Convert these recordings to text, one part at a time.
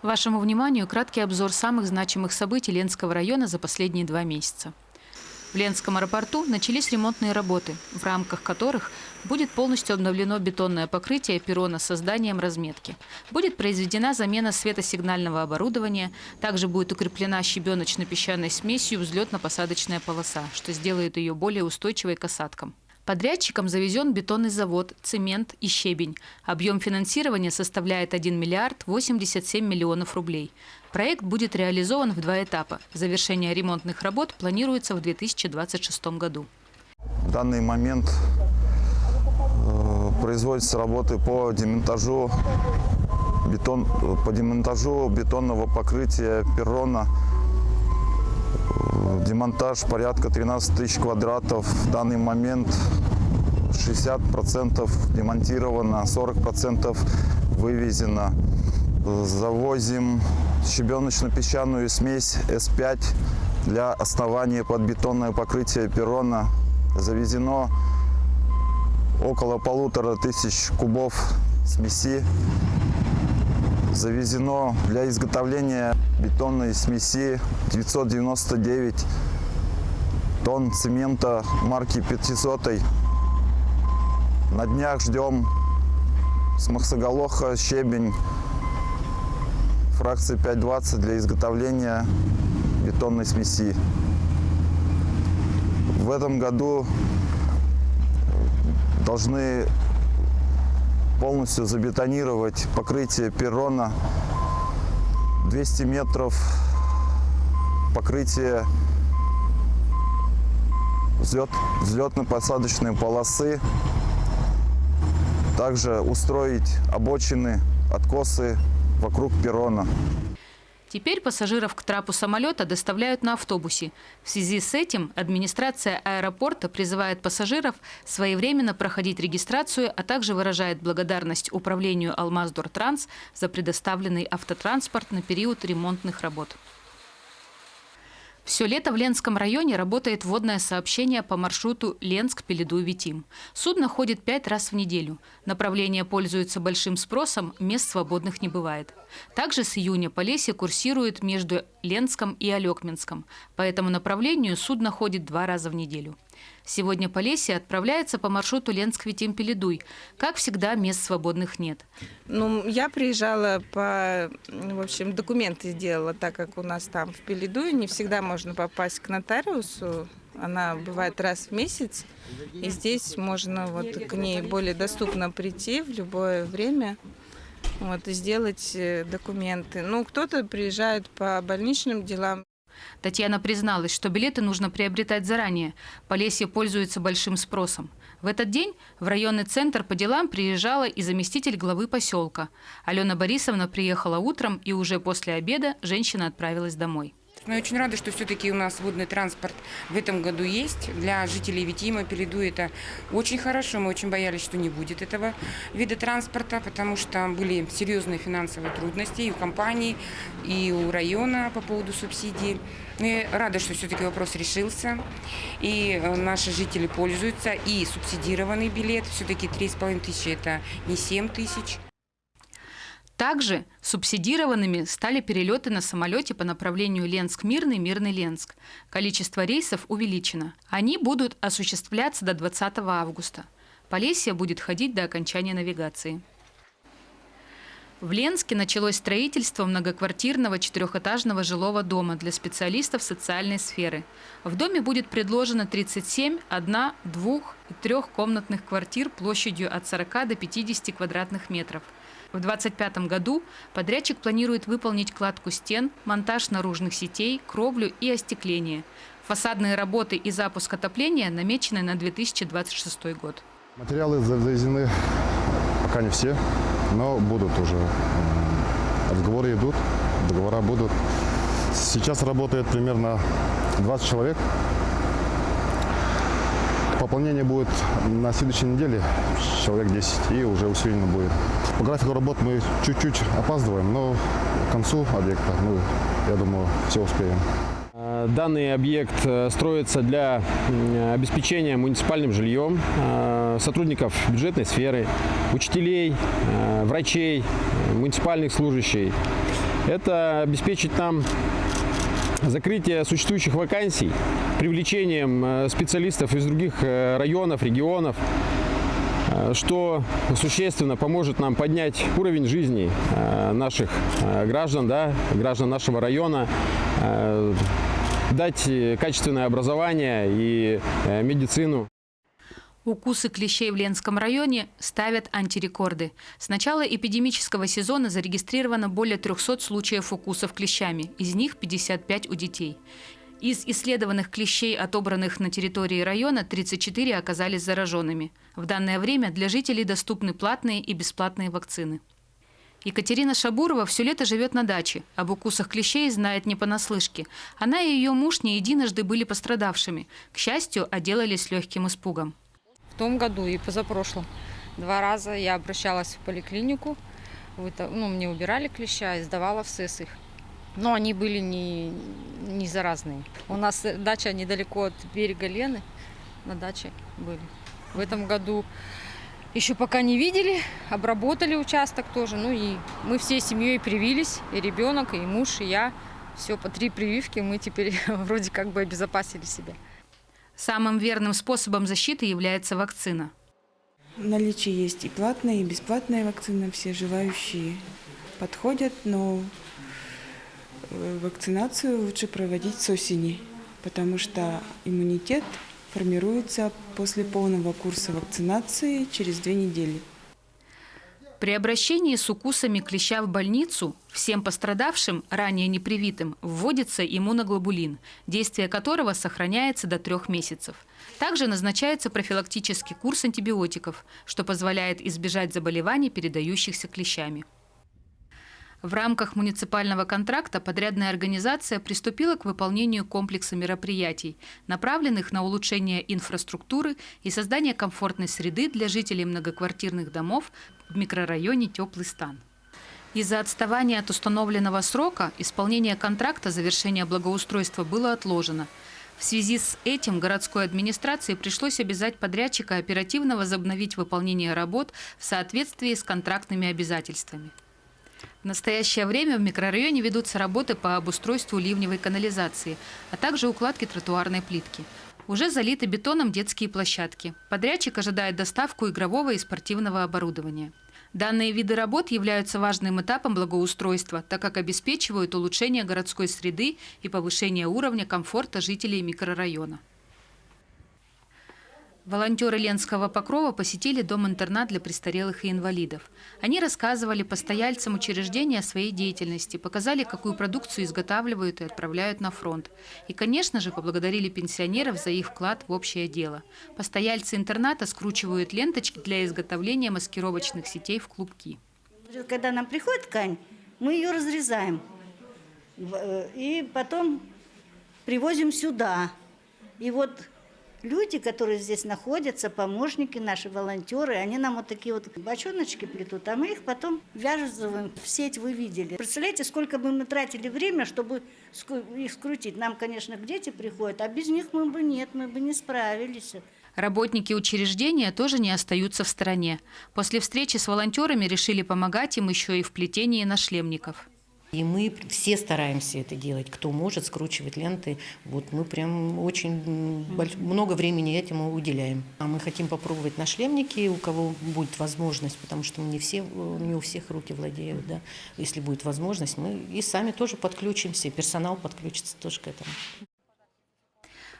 Вашему вниманию краткий обзор самых значимых событий Ленского района за последние 2 месяца. В Ленском аэропорту начались ремонтные работы, в рамках которых будет полностью обновлено бетонное покрытие перрона с созданием разметки. Будет произведена замена светосигнального оборудования, также будет укреплена щебеночно-песчаной смесью взлетно-посадочная полоса, что сделает ее более устойчивой к осадкам. Подрядчикам завезен бетонный завод, цемент и щебень. Объем финансирования составляет 1 миллиард 87 миллионов рублей. Проект будет реализован в 2 этапа. Завершение ремонтных работ планируется в 2026 году. В данный момент производятся работы по демонтажу бетонного покрытия перрона. Демонтаж порядка 13 тысяч квадратов. В данный момент 60% демонтировано, 40% вывезено. Завозим щебеночно-песчаную смесь С5 для основания под бетонное покрытие перрона. Завезено около 1500 кубов смеси. Завезено для изготовления бетонной смеси 999 тонн цемента марки 500. На днях ждем с Махсоголоха щебень фракции 520 для изготовления бетонной смеси. В этом году должны полностью забетонировать покрытие перрона, 200 метров покрытия взлетно-посадочной полосы, также устроить обочины, откосы вокруг перрона. Теперь пассажиров к трапу самолета доставляют на автобусе. В связи с этим администрация аэропорта призывает пассажиров своевременно проходить регистрацию, а также выражает благодарность управлению «Алмаздортранс» за предоставленный автотранспорт на период ремонтных работ. Все лето в Ленском районе работает водное сообщение по маршруту Ленск-Пеледуй-Витим. Судно ходит 5 раз в неделю. Направление пользуется большим спросом, мест свободных не бывает. Также с июня Полесье курсирует между Ленском и Алекминском. По этому направлению судно ходит 2 раза в неделю. Сегодня Полесье отправляется по маршруту Ленск-Витим-Пеледуй. Как всегда, мест свободных нет. Я приезжала документы сделала, так как у нас там в Пеледуе не всегда можно попасть к нотариусу. Она бывает раз в месяц, и здесь можно к ней более доступно прийти в любое время. И сделать документы. Кто-то приезжает по больничным делам. Татьяна призналась, что билеты нужно приобретать заранее. Полесье пользуется большим спросом. В этот день в районный центр по делам приезжала и заместитель главы поселка. Алена Борисовна приехала утром, и уже после обеда женщина отправилась домой. Я очень рада, что все-таки у нас водный транспорт в этом году есть. Для жителей Витима, Пеледуя это очень хорошо. Мы очень боялись, что не будет этого вида транспорта, потому что были серьезные финансовые трудности и у компании, и у района по поводу субсидий. Я рада, что все-таки вопрос решился. И наши жители пользуются. И субсидированный билет, все-таки 3500 это не 7000. Также субсидированными стали перелеты на самолете по направлению Ленск-Мирный, Мирный-Ленск. Количество рейсов увеличено. Они будут осуществляться до 20 августа. Полесье будет ходить до окончания навигации. В Ленске началось строительство многоквартирного 4-этажного жилого дома для специалистов социальной сферы. В доме будет предложено 37 1-, 2- и 3-комнатных квартир площадью от 40 до 50 квадратных метров. В 2025 году подрядчик планирует выполнить кладку стен, монтаж наружных сетей, кровлю и остекление. Фасадные работы и запуск отопления намечены на 2026 год. Материалы завезены пока не все, но будут уже. Разговоры идут, договора будут. Сейчас работает примерно 20 человек. Пополнение будет на следующей неделе, человек 10, и уже усиленно будет. По графику работ мы чуть-чуть опаздываем, но к концу объекта, я думаю, все успеем. Данный объект строится для обеспечения муниципальным жильем сотрудников бюджетной сферы, учителей, врачей, муниципальных служащих. Это обеспечить нам закрытие существующих вакансий, привлечением специалистов из других районов, регионов, что существенно поможет нам поднять уровень жизни наших граждан, граждан нашего района, дать качественное образование и медицину. Укусы клещей в Ленском районе ставят антирекорды. С начала эпидемического сезона зарегистрировано более 300 случаев укусов клещами, из них 55 у детей. Из исследованных клещей, отобранных на территории района, 34 оказались зараженными. В данное время для жителей доступны платные и бесплатные вакцины. Екатерина Шабурова все лето живет на даче. Об укусах клещей знает не понаслышке. Она и ее муж не единожды были пострадавшими. К счастью, отделались с легким испугом. В том году и позапрошлом 2 раза я обращалась в поликлинику. Мне убирали клеща и сдавала в СЭС их. Но они были не заразные. У нас дача недалеко от берега Лены. На даче были. В этом году еще пока не видели, обработали участок тоже. И мы всей семьей привились, и ребенок, и муж, и я. Все по 3 прививки, мы теперь вроде как бы обезопасили себя. Самым верным способом защиты является вакцина. В наличии есть и платная, и бесплатная вакцина. Все желающие подходят, но вакцинацию лучше проводить с осени, потому что иммунитет формируется после полного курса вакцинации через 2 недели. При обращении с укусами клеща в больницу всем пострадавшим, ранее непривитым, вводится иммуноглобулин, действие которого сохраняется до 3 месяцев. Также назначается профилактический курс антибиотиков, что позволяет избежать заболеваний, передающихся клещами. В рамках муниципального контракта подрядная организация приступила к выполнению комплекса мероприятий, направленных на улучшение инфраструктуры и создание комфортной среды для жителей многоквартирных домов в микрорайоне «Теплый стан». Из-за отставания от установленного срока исполнение контракта завершения благоустройства было отложено. В связи с этим городской администрации пришлось обязать подрядчика оперативно возобновить выполнение работ в соответствии с контрактными обязательствами. В настоящее время в микрорайоне ведутся работы по обустройству ливневой канализации, а также укладки тротуарной плитки. Уже залиты бетоном детские площадки. Подрядчик ожидает доставку игрового и спортивного оборудования. Данные виды работ являются важным этапом благоустройства, так как обеспечивают улучшение городской среды и повышение уровня комфорта жителей микрорайона. Волонтеры Ленского Покрова посетили дом-интернат для престарелых и инвалидов. Они рассказывали постояльцам учреждения о своей деятельности, показали, какую продукцию изготавливают и отправляют на фронт. И, конечно же, поблагодарили пенсионеров за их вклад в общее дело. Постояльцы интерната скручивают ленточки для изготовления маскировочных сетей в клубки. Когда нам приходит ткань, мы ее разрезаем и потом привозим сюда. И вот люди, которые здесь находятся, помощники наши, волонтеры, они нам вот такие вот бочоночки плетут, а мы их потом вяжем в сеть, вы видели. Представляете, сколько бы мы тратили время, чтобы их скрутить. Нам, конечно, дети приходят, а без них мы бы не справились. Работники учреждения тоже не остаются в стороне. После встречи с волонтерами решили помогать им еще и в плетении нашлемников. И мы все стараемся это делать, кто может скручивать ленты. Вот мы прям очень много времени этому уделяем. А мы хотим попробовать нашлемники, у кого будет возможность, потому что не у всех руки владеют. Да? Если будет возможность, мы и сами тоже подключимся, и персонал подключится тоже к этому.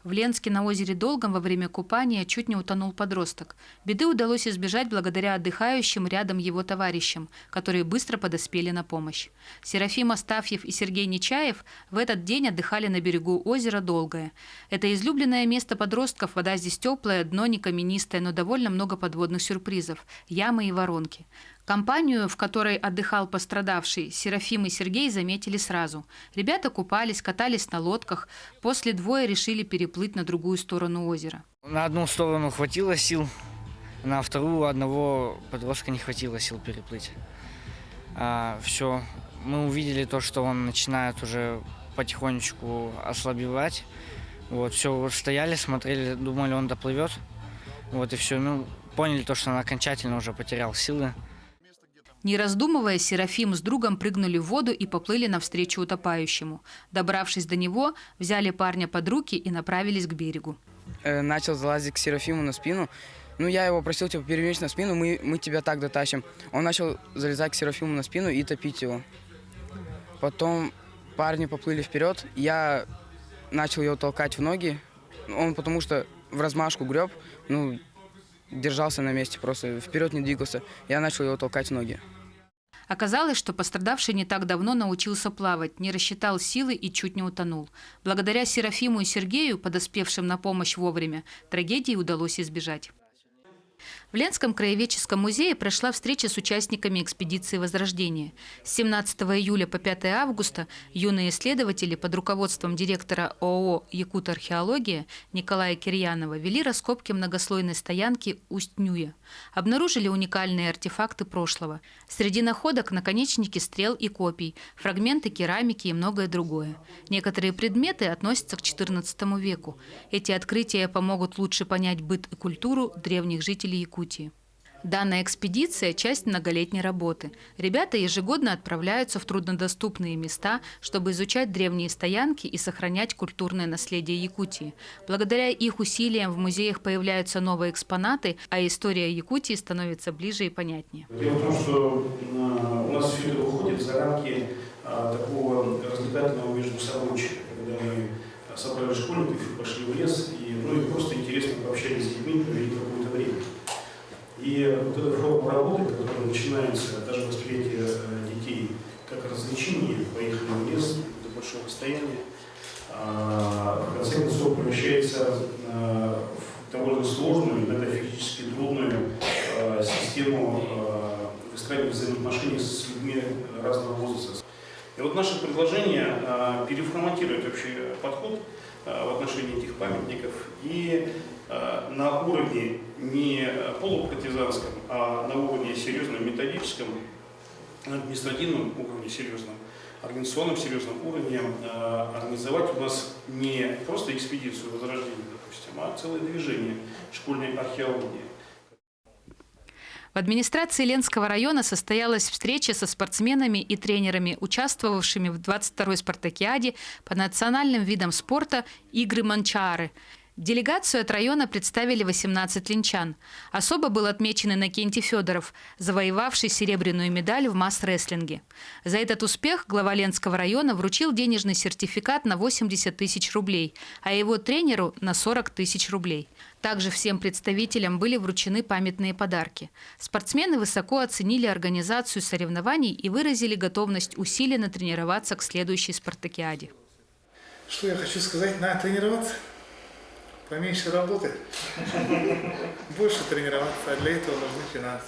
В Ленске на озере Долгом во время купания чуть не утонул подросток. Беды удалось избежать благодаря отдыхающим рядом его товарищам, которые быстро подоспели на помощь. Серафим Астафьев и Сергей Нечаев в этот день отдыхали на берегу озера Долгое. Это излюбленное место подростков, вода здесь теплая, дно не каменистое, но довольно много подводных сюрпризов – ямы и воронки. Компанию, в которой отдыхал пострадавший, Серафим и Сергей заметили сразу. Ребята купались, катались на лодках. После двое решили переплыть на другую сторону озера. На одну сторону хватило сил, на вторую одного подростка не хватило сил переплыть. Все, мы увидели то, что он начинает уже потихонечку ослабевать. Вот, все, стояли, смотрели, думали, он доплывет. Вот и все, поняли то, что он окончательно уже потерял силы. Не раздумывая, Серафим с другом прыгнули в воду и поплыли навстречу утопающему. Добравшись до него, взяли парня под руки и направились к берегу. Начал залазить к Серафиму на спину. Ну, я его просил, типа, перелечь на спину, мы тебя так дотащим. Он начал залезать к Серафиму на спину и топить его. Потом парни поплыли вперед, я начал его толкать в ноги. Он потому что в размашку греб, ну, держался на месте, просто вперед не двигался. Я начал его толкать в ноги. Оказалось, что пострадавший не так давно научился плавать, не рассчитал силы и чуть не утонул. Благодаря Серафиму и Сергею, подоспевшим на помощь вовремя, трагедии удалось избежать. В Ленском краеведческом музее прошла встреча с участниками экспедиции Возрождения. С 17 июля по 5 августа юные исследователи под руководством директора ООО «Якут-археология» Николая Кирьянова вели раскопки многослойной стоянки Усть-Нюя. Обнаружили уникальные артефакты прошлого. Среди находок наконечники стрел и копий, фрагменты керамики и многое другое. Некоторые предметы относятся к XIV веку. Эти открытия помогут лучше понять быт и культуру древних жителей Якутии. Данная экспедиция – часть многолетней работы. Ребята ежегодно отправляются в труднодоступные места, чтобы изучать древние стоянки и сохранять культурное наследие Якутии. Благодаря их усилиям в музеях появляются новые экспонаты, а история Якутии становится ближе и понятнее. Дело в том, что у нас все это выходит за рамки такого развлекательного междусобойчика, когда мы собрали школьников, пошли в лес и просто интересно пообщались с детьми, провели какое-то время. И вот эта форма работы, которая начинается, даже восприятие детей как развлечение, поехали в лес до большого расстояния, в конце концов превращается в довольно сложную, иногда физически трудную систему выстраивания взаимоотношений с людьми разного возраста. И вот наше предложение переформатировать вообще подход в отношении этих памятников и на уровне не полупартизанском, а на уровне серьезном методическом, административном уровне серьезном, организационном серьезном уровне организовать у нас не просто экспедицию Возрождения, допустим, а целое движение школьной археологии. В администрации Ленского района состоялась встреча со спортсменами и тренерами, участвовавшими в 22-й спартакиаде по национальным видам спорта «Игры Манчаары». Делегацию от района представили 18 ленчан. Особо был отмечен Иннокентий Федоров, завоевавший серебряную медаль в масс-рестлинге. За этот успех глава Ленского района вручил денежный сертификат на 80 тысяч рублей, а его тренеру – на 40 тысяч рублей. Также всем представителям были вручены памятные подарки. Спортсмены высоко оценили организацию соревнований и выразили готовность усиленно тренироваться к следующей спартакиаде. Что я хочу сказать? Надо тренироваться. Поменьше работы, больше тренироваться, а для этого нужны финансы.